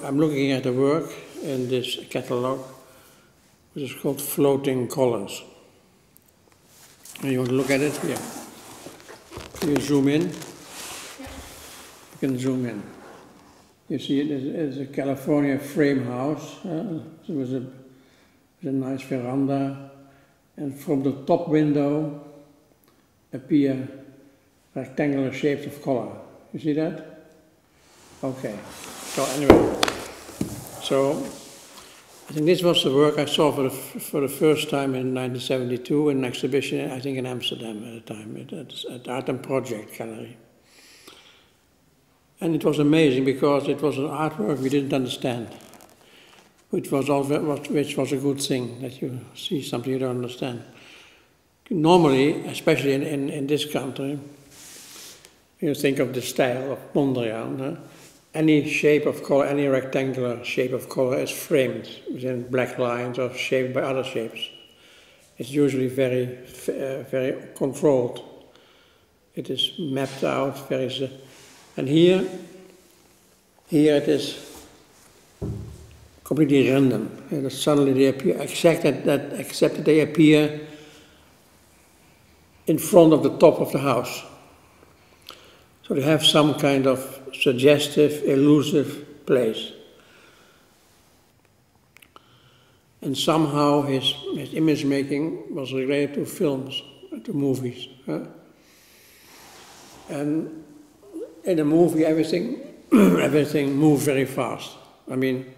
I'm looking at the work in this catalog, which is called Floating Colors. And you want to look at it here. Can you zoom in? You can zoom in. You see it is a California frame house. There was a nice veranda, and from the top window appear rectangular shapes of color. You see that? Okay. So anyway, I think this was the work I saw for the first time in 1972 in an exhibition, I think in Amsterdam at the time, at Art and Project Gallery. And it was amazing because it was an artwork we didn't understand, which was a good thing, that you see something you don't understand. Normally, especially in this country, you think of the style of Mondrian. Any shape of color, any rectangular shape of color is framed within black lines or shaped by other shapes. It's usually very controlled. It is mapped out, and here it is completely random. And suddenly they appear, except that they appear in front of the top of the house. So they have some kind of suggestive, elusive place. And somehow his image making was related to films, to movies. And in a movie, everything moves very fast. I mean,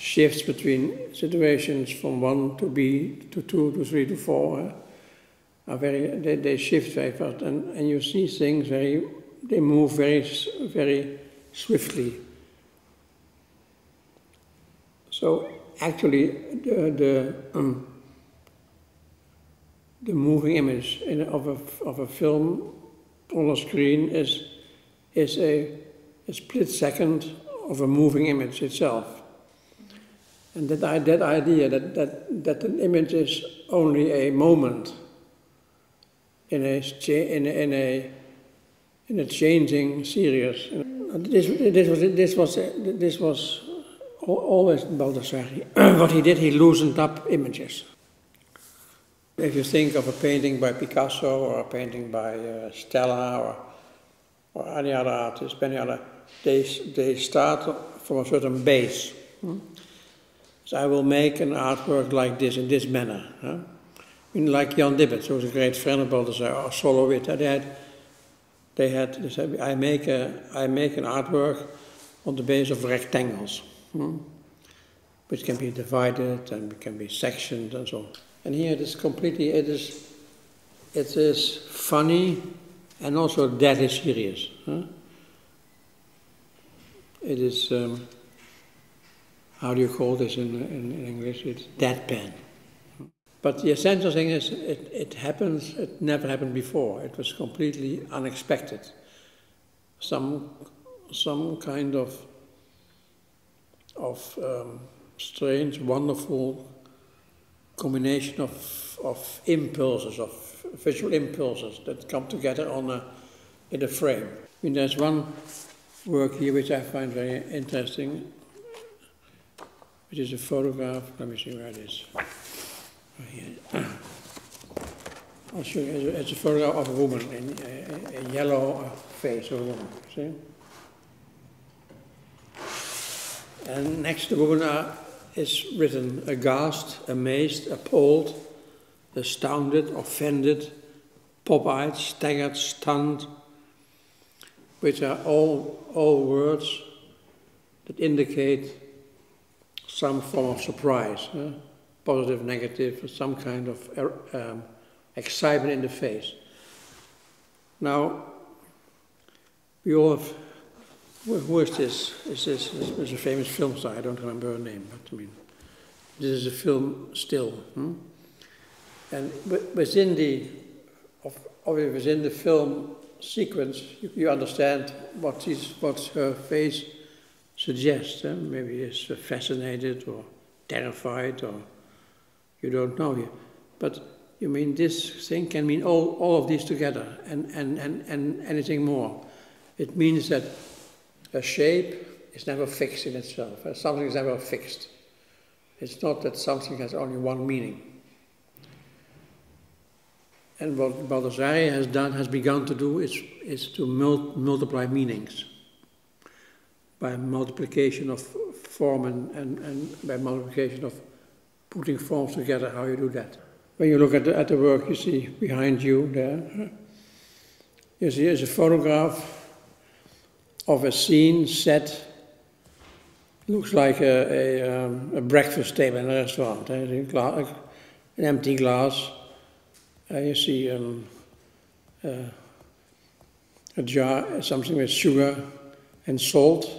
shifts between situations from 1 to B to 2 to 3 to 4 they shift very fast, and you see things they move very swiftly. So actually, the moving image of a film on a screen is a split second of a moving image itself. And that idea that an image is only a moment in a changing series. This was always Baldessari. What he did, he loosened up images. If you think of a painting by Picasso or a painting by Stella or any other artist, they start from a certain base. So I will make an artwork like this in this manner. I mean, like Jan Dibbets, who was a great friend of Baldessari, or Solowit, they said, I make an artwork on the basis of rectangles, which can be divided and can be sectioned and so on. And here it is completely, it is funny and also deadly serious. It is, how do you call this in English? It's deadpan. But the essential thing is, it never happened before. It was completely unexpected. Some kind of strange, wonderful combination of impulses, of visual impulses that come together in a frame. I mean, there's one work here which I find very interesting, which is a photograph. Let me see where it is. I'll show you. It's a photograph of a woman, a yellow face of a woman. See? And next to the woman is written aghast, amazed, appalled, astounded, offended, pop-eyed, staggered, stunned, which are all words that indicate some form of surprise. Positive, negative, some kind of excitement in the face. Now, we all have, who is this? Is this a famous film star? I don't remember her name, but I mean, this is a film still. And within the film sequence, you understand what her face suggests. Maybe it's fascinated or terrified, or you don't know yet. But you mean this thing can mean all of these together and anything more. It means that a shape is never fixed in itself. Something is never fixed. It's not that something has only one meaning. And what Baldessari has begun to do is to multiply meanings by multiplication of form and by multiplication of putting forms together. How you do that? When you look at the work you see behind you there, you see is a photograph of a scene set. Looks like a breakfast table in a restaurant. An empty glass. You see a jar, something with sugar and salt.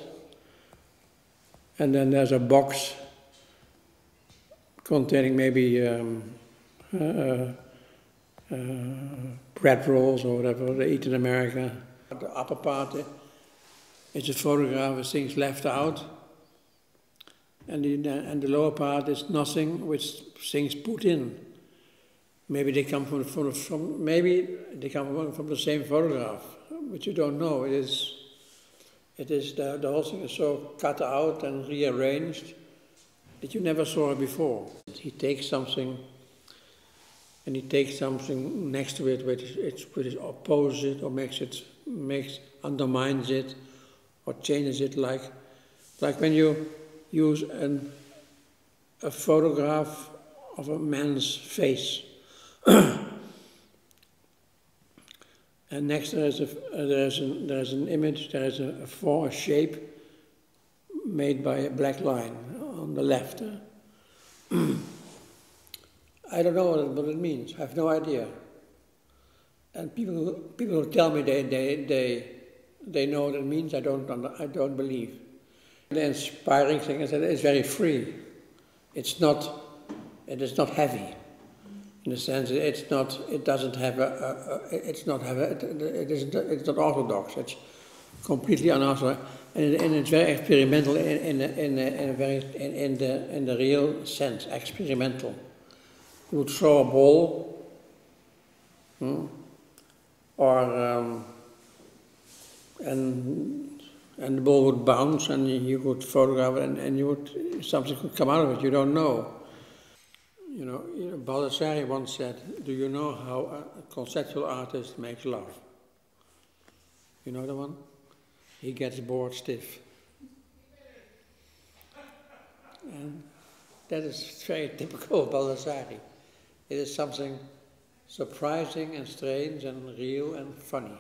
And then there's a box containing maybe bread rolls or whatever they eat in America. The upper part is a photograph of things left out. And the lower part is nothing with things put in. Maybe they come from the same photograph, but you don't know. It is the whole thing is so cut out and rearranged that you never saw it before. He takes something, and he takes something next to it, which is opposite or undermines it, or changes it, like when you use a photograph of a man's face. And next there's an image, there's a shape made by a black line on the left. I don't know what it means. I have no idea. And people who tell me they know what it means, I don't believe. The inspiring thing is that it's very free. It is not heavy. In the sense that it's not orthodox. It's completely unorthodox, and it's very experimental in the real sense. Experimental. You would throw a ball, and the ball would bounce, and you could photograph it, and something could come out of it. You don't know. You know, Baldessari once said, "Do you know how a conceptual artist makes love?" You know the one? He gets bored stiff. And that is very typical of Baldessari. It is something surprising and strange and real and funny.